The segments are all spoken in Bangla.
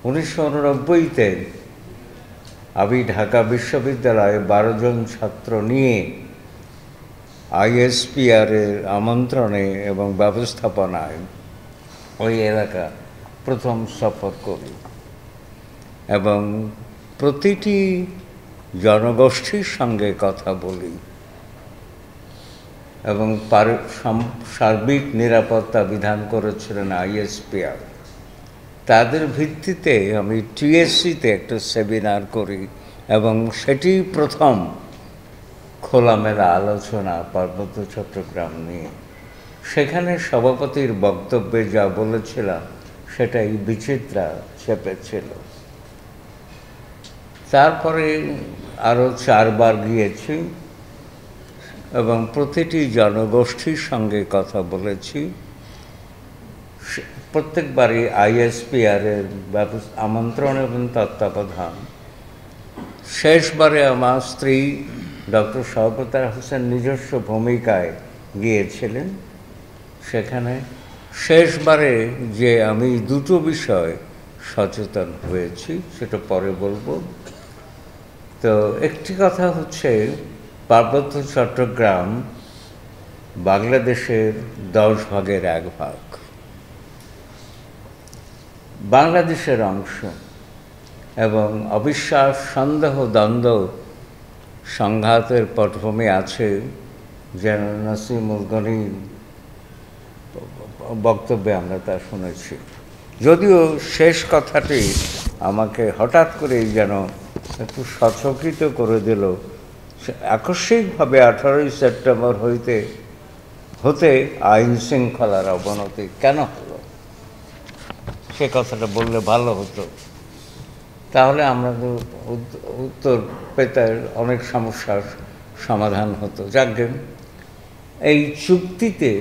1989-তে আমি ঢাকা বিশ্ববিদ্যালয়ে 12 জন ছাত্র নিয়ে আইএসপিআরের আমন্ত্রণে এবং ব্যবস্থাপনায় ওই এলাকা প্রথম সফর করি এবং প্রতিটি জনগোষ্ঠীর সঙ্গে কথা বলি এবং সার্বিক নিরাপত্তা বিধান করেছিলেন আইএসপিআর। তাদের ভিত্তিতে আমি টিএসসিতে একটা সেমিনার করি এবং সেটি প্রথম খোলামেলা আলোচনা পার্বত্য চট্টগ্রাম নিয়ে। সেখানে সভাপতির বক্তব্যে যা বলেছিলাম সেটাই বিচিত্রা চেপেছিল। তারপরে আরও 4 বার গিয়েছি এবং প্রতিটি জনগোষ্ঠীর সঙ্গে কথা বলেছি। প্রত্যেকবারই আইএসপিআরের আমন্ত্রণ এবং তত্ত্বাবধান। শেষবারে আমার স্ত্রী ডক্টর শওকত হোসেন নিজস্ব ভূমিকায় গিয়েছিলেন সেখানে। শেষবারে যে আমি 2টো বিষয় সচেতন হয়েছি সেটা পরে বলবো। তো একটি কথা হচ্ছে, পার্বত্য চট্টগ্রাম বাংলাদেশের 10 ভাগের 1 ভাগ, বাংলাদেশের অংশ এবং অবিশ্বাস, সন্দেহ, দ্বন্দ্ব, সংঘাতের পটভূমি আছে। যেন নাসিমুল গনির বক্তব্যে আমরা তা শুনেছি। যদিও শেষ কথাটি আমাকে হঠাৎ করেই যেন একটু সচকিত করে দিল। আকস্মিকভাবে 18ই সেপ্টেম্বর হতে আইন শৃঙ্খলার অবনতি কেন হলো, সে কথাটা বললে ভালো হতো। তাহলে আমরা উত্তর পেতে অনেক সমস্যার সমাধান হতো। যাকে এই চুক্তিতে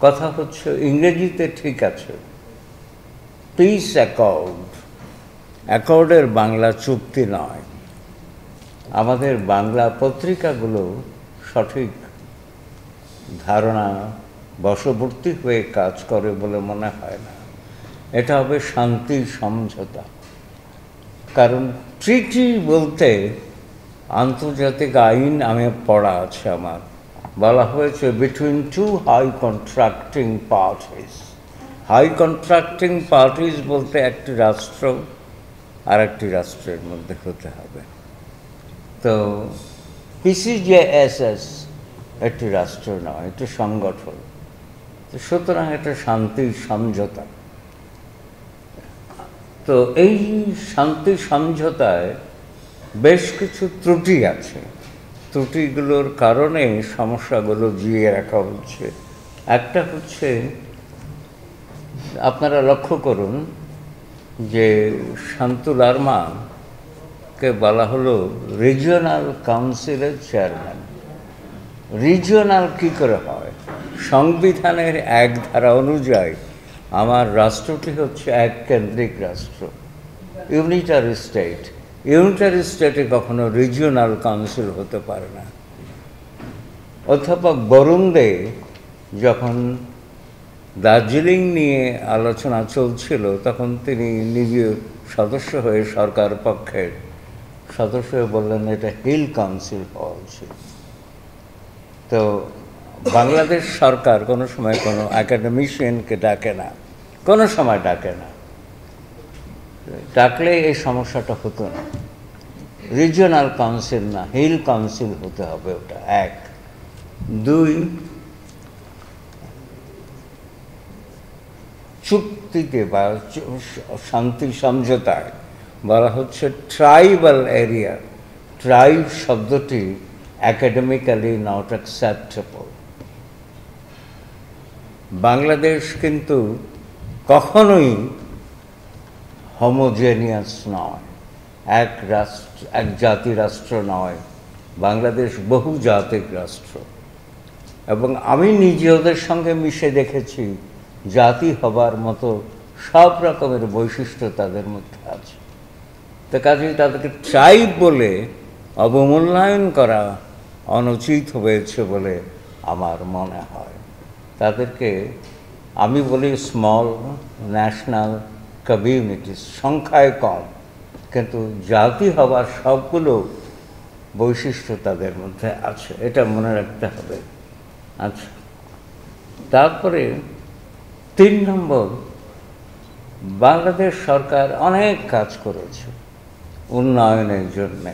কথা হচ্ছে, ইংরেজিতে ঠিক আছে পিস অ্যাকর্ড, অ্যাকর্ডের বাংলা চুক্তি নয়। আমাদের বাংলা পত্রিকাগুলো সঠিক ধারণা বশবর্তী হয়ে কাজ করে বলে মনে হয় না। এটা হবে শান্তি সমঝোতা। কারণ ট্রিটি বলতে আন্তর্জাতিক আইন আমি পড়া আছে আমার, বলা হয়েছে between 2 high contracting parties. High contracting parties বলতে একটি রাষ্ট্র আর একটি রাষ্ট্রের মধ্যে হতে হবে। তো পিসিজেএসএস একটি রাষ্ট্র নয়, একটি সংগঠন। তো সুতরাং এটা শান্তি সমঝোতা। তো এই শান্তি সমঝোতায় বেশ কিছু ত্রুটি আছে। ত্রুটিগুলোর কারণে সমস্যাগুলো জিয়ে রাখা হচ্ছে। একটা হচ্ছে, আপনারা লক্ষ্য করুন যে শান্তু লারমাকে বলা হলো রিজিওনাল কাউন্সিলের চেয়ারম্যান। রিজিওনাল কী করে হয়? সংবিধানের 1 ধারা অনুযায়ী আমার রাষ্ট্রটি হচ্ছে এক কেন্দ্রিক রাষ্ট্র, ইউনিটারি স্টেট। ইউনিটারি স্টেটে কখনো রিজিওনাল কাউন্সিল হতে পারে না। অধ্যাপক বরুণ দে যখন দার্জিলিং নিয়ে আলোচনা চলছিল তখন তিনি নিজে সদস্য হয়ে, সরকার পক্ষের সদস্য হয়ে বললেন এটা হিল কাউন্সিল হওয়া উচিত। তো বাংলাদেশ সরকার কোনো সময় কোনো একাডেমিশিয়ানকে ডাকে না, কোনো সময় ডাকে না। ডাকলে এই সমস্যাটা হতো না। রিজিওনাল কাউন্সিল না, হিল কাউন্সিল হতে হবে। ওটা 1। 2, চুক্তিতে বা শান্তি সমঝোতায় বলা হচ্ছে ট্রাইবাল এরিয়া। ট্রাইব শব্দটি একাডেমিক্যালি নট অ্যাকসেপ্টেবল। বাংলাদেশ কিন্তু কখনোই হোমোজেনিয়াস নয়, এক জাতি রাষ্ট্র নয়। বাংলাদেশ বহুজাতিক রাষ্ট্র এবং আমি নিজে ওদের সঙ্গে মিশে দেখেছি জাতি হবার মতো সব রকমের বৈশিষ্ট্য তাদের মধ্যে আছে। তো কাজেই তাদেরকে ট্রাইব বলে অবমূল্যায়ন করা অনুচিত হয়েছে বলে আমার মনে হয়। তাদেরকে আমি বলি স্মল ন্যাশনাল কমিউনিটিস, সংখ্যায় কম, কিন্তু জাতি হবার সবগুলো বৈশিষ্ট্য তাদের মধ্যে আছে, এটা মনে রাখতে হবে। আচ্ছা, তারপরে 3 নম্বর, বাংলাদেশ সরকার অনেক কাজ করেছে উন্নয়নের জন্য।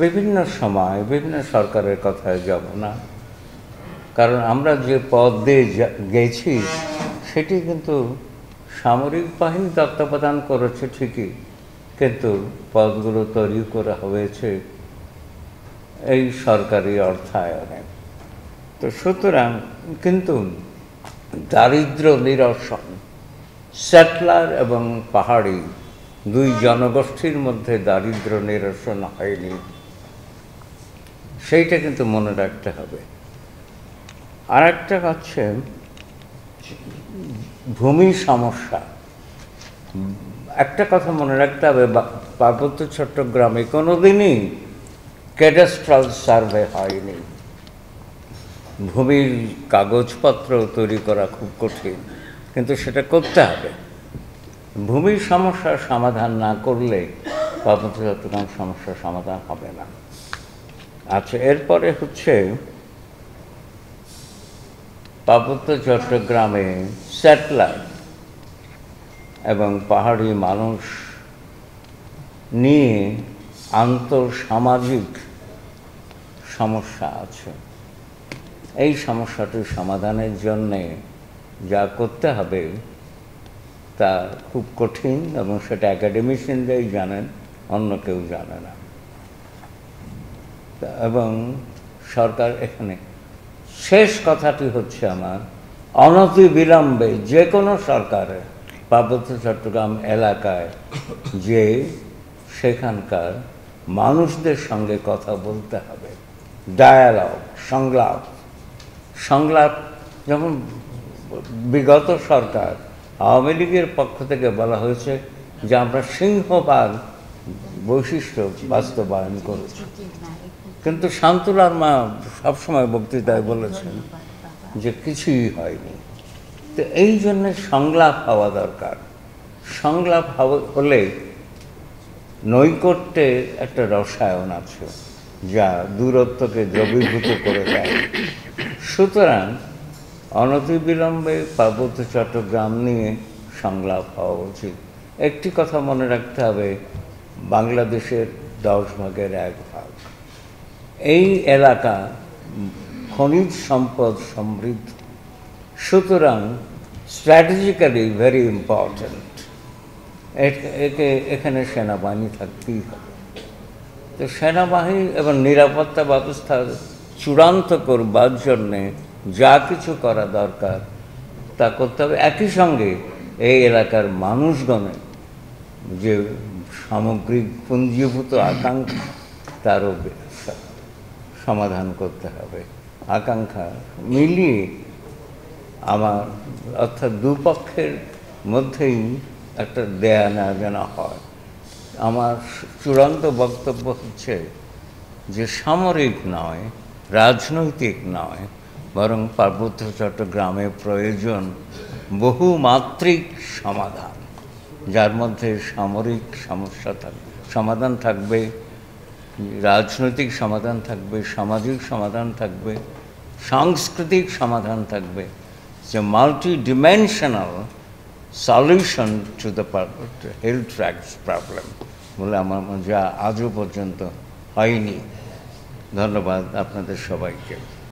বিভিন্ন সময় বিভিন্ন সরকারের কথায় যাব না, কারণ আমরা যে পথ দিয়ে গেছি সেটি কিন্তু সামরিক বাহিনী তত্ত্বাবধান করেছে ঠিকই, কিন্তু পথগুলো তৈরি করা হয়েছে এই সরকারি অর্থায়নে। তো সুতরাং কিন্তু দারিদ্র্য নিরসন, সেটলার এবং পাহাড়ি দুই জনগোষ্ঠীর মধ্যে দারিদ্র্য নিরসন হয়নি, সেইটা কিন্তু মনে রাখতে হবে। আর একটা হচ্ছে ভূমি সমস্যা। একটা কথা মনে রাখতে হবে, পার্বত্য চট্টগ্রামে কোনোদিনই ক্যাডাস্ট্রাল সার্ভে হয়নি। ভূমির কাগজপত্র তৈরি করা খুব কঠিন, কিন্তু সেটা করতে হবে। ভূমির সমস্যার সমাধান না করলে পার্বত্য চট্টগ্রাম সমস্যার সমাধান হবে না। আচ্ছা, এরপরে হচ্ছে পার্বত্য চট্টগ্রামে সেটলার এবং পাহাড়ি মানুষ নিয়ে আন্তঃসামাজিক সমস্যা আছে। এই সমস্যাটির সমাধানের জন্যে যা করতে হবে তা খুব কঠিন, এবং সেটা একাডেমিশিয়ানরাই জানেন, অন্য কেউ জানে না। এবং সরকার এখানে, শেষ কথাটি হচ্ছে আমার, অনতিবিলম্বে যে কোনো সরকারের পার্বত্য চট্টগ্রাম এলাকায় যে সেখানকার মানুষদের সঙ্গে কথা বলতে হবে, ডায়ালগ, সংলাপ। যেমন বিগত সরকার আওয়ামী লীগের পক্ষ থেকে বলা হয়েছে যে আমরা সিংহভাগ বৈশিষ্ট্য বাস্তবায়ন করেছি, কিন্তু শান্তুলার মা সবসময় বক্তৃতায় বলেছেন যে কিছুই হয়নি। তো এই জন্যে সংলাপ হওয়া দরকার। সংলাপ হলে নৈকট্যে একটা রসায়ন আছে যা দূরত্বকে দ্রবীভূত করে দেয়। সুতরাং অনতিবিলম্বে পার্বত্য চট্টগ্রাম নিয়ে সংলাপ হওয়া উচিত। একটি কথা মনে রাখতে হবে, বাংলাদেশের 10 ভাগের 1 ভাগ। এই এলাকা খনিজ সম্পদ সমৃদ্ধ, সুতরাং স্ট্র্যাটেজিক্যালি ভেরি ইম্পর্ট্যান্ট। এখানে সেনাবাহিনী থাকতেই হবে। তো সেনাবাহিনী এবং নিরাপত্তা ব্যবস্থা চূড়ান্ত করবার জন্যে যা কিছু করা দরকার তা করতে হবে। একই সঙ্গে এই এলাকার মানুষগণের যে সামগ্রিক পুঞ্জীভূত আকাঙ্ক্ষা তারও সমাধান করতে হবে। আকাঙ্ক্ষা মিলিয়ে আমার, অর্থাৎ দুপক্ষের মধ্যেই একটা দেয়া নেওয়া যেন হয়। আমার চূড়ান্ত বক্তব্য হচ্ছে যে সামরিক নয়, রাজনৈতিক নয়, বরং পার্বত্য চট্টগ্রামে প্রয়োজন বহুমাত্রিক সমাধান, যার মধ্যে সামরিক সমস্যা সমাধান থাকবে, রাজনৈতিক সমাধান থাকবে, সামাজিক সমাধান থাকবে, সাংস্কৃতিক সমাধান থাকবে। যে multi-dimensional solution to the health tracts problem বলে আমার যা আজও পর্যন্ত হয়নি। ধন্যবাদ আপনাদের সবাইকে।